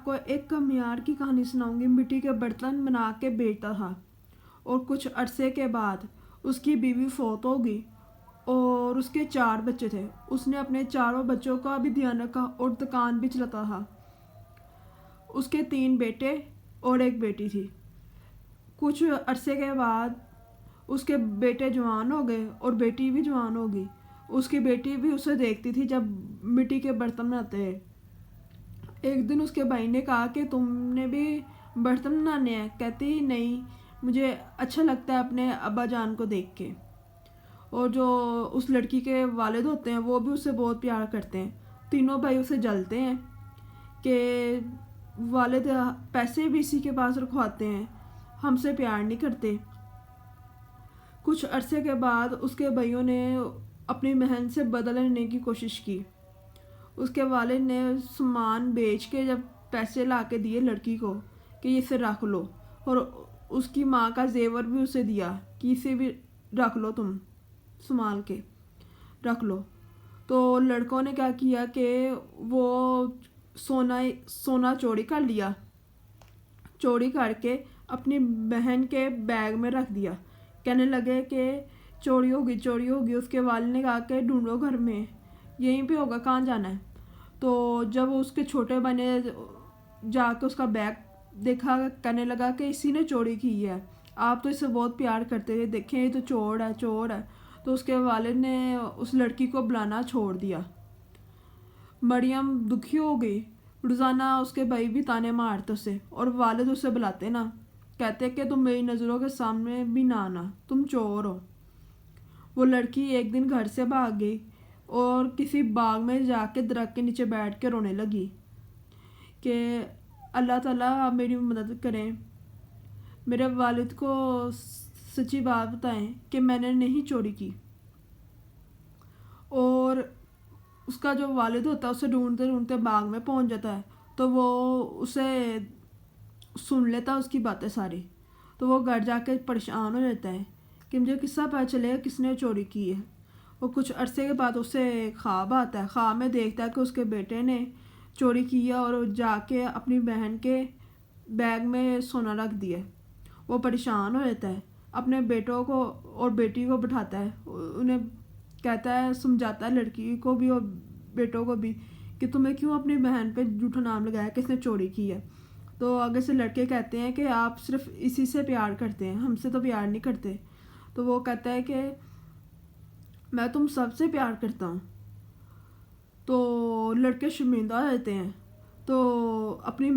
کو ایک کمیار کی کہانی سناؤں گی۔ مٹی کے برتن بنا کے بیچتا تھا اور کچھ عرصے کے بعد اس کی بیوی فوت ہو گئی اور اس کے 4 بچے تھے۔ اس نے اپنے چاروں بچوں کا بھی دھیان رکھا اور دکان بھی چلاتا تھا۔ اس کے 3 بیٹے اور 1 بیٹی تھی۔ کچھ عرصے کے بعد اس کے بیٹے جوان ہو گئے اور بیٹی بھی جوان ہو گئی۔ اس کی بیٹی بھی اسے دیکھتی تھی جب مٹی کے برتن بناتے ہیں۔ ایک دن اس کے بھائی نے کہا کہ تم نے بھی برتن بنانے ہیں؟ کہتی نہیں، مجھے اچھا لگتا ہے اپنے ابا جان کو دیکھ کے۔ اور جو اس لڑکی کے والد ہوتے ہیں وہ بھی اسے بہت پیار کرتے ہیں۔ تینوں بھائی اسے جلتے ہیں کہ والد پیسے بھی اسی کے پاس رکھواتے ہیں، ہم سے پیار نہیں کرتے۔ کچھ عرصے کے بعد اس کے بھائیوں نے اپنی بہن سے بدلہ لینے کی کوشش کی۔ اس کے والد نے سامان بیچ کے جب پیسے لا کے دیے لڑکی کو کہ اسے رکھ لو، اور اس کی ماں کا زیور بھی اسے دیا کہ اسے بھی رکھ لو، تم سنبھال کے رکھ لو۔ تو لڑکوں نے کیا کیا کہ وہ سونا چوری کر لیا، چوری کر کے اپنی بہن کے بیگ میں رکھ دیا۔ کہنے لگے کہ چوری ہوگی۔ اس کے والد نے کہا کہ ڈھونڈو گھر میں، یہیں پہ ہوگا، کہاں جانا ہے۔ تو جب اس کے چھوٹے بھائی نے جا کے اس کا بیگ دیکھا، کہنے لگا کہ اسی نے چوری کی ہے، آپ تو اسے بہت پیار کرتے تھے، دیکھیں یہ تو چور ہے۔ تو اس کے والد نے اس لڑکی کو بلانا چھوڑ دیا۔ مریم دکھی ہو گئی۔ روزانہ اس کے بھائی بھی تانے مارتے اسے، اور والد اسے بلاتے نا، کہتے کہ تم میری نظروں کے سامنے بھی نہ آنا، تم چور ہو۔ وہ لڑکی ایک دن گھر سے بھاگ گئی اور کسی باغ میں جا کے درخت کے نیچے بیٹھ کے رونے لگی کہ اللہ تعالیٰ میری مدد کریں، میرے والد کو سچی بات بتائیں کہ میں نے نہیں چوری کی۔ اور اس کا جو والد ہوتا ہے اسے ڈھونڈتے ڈھونڈتے باغ میں پہنچ جاتا ہے، تو وہ اسے سن لیتا ہے اس کی باتیں ساری۔ تو وہ گھر جا کے پریشان ہو جاتا ہے کہ مجھے کس طرح پتہ چلے گا کس نے چوری کی ہے۔ اور کچھ عرصے کے بعد اسے خواب آتا ہے، خواب میں دیکھتا ہے کہ اس کے بیٹے نے چوری کیا اور جا کے اپنی بہن کے بیگ میں سونا رکھ دیا۔ وہ پریشان ہو جاتا ہے، اپنے بیٹوں کو اور بیٹی کو بٹھاتا ہے، انہیں کہتا ہے، سمجھاتا ہے لڑکی کو بھی اور بیٹوں کو بھی کہ تمہیں کیوں اپنی بہن پہ جھوٹا نام لگایا، کس نے چوری کی ہے۔ تو آگے سے لڑکے کہتے ہیں کہ آپ صرف اسی سے پیار کرتے ہیں، ہم سے تو پیار نہیں کرتے۔ تو وہ کہتا ہے کہ میں تم سب سے پیار کرتا ہوں۔ تو لڑکے شرمندہ ہو جاتے ہیں، تو اپنی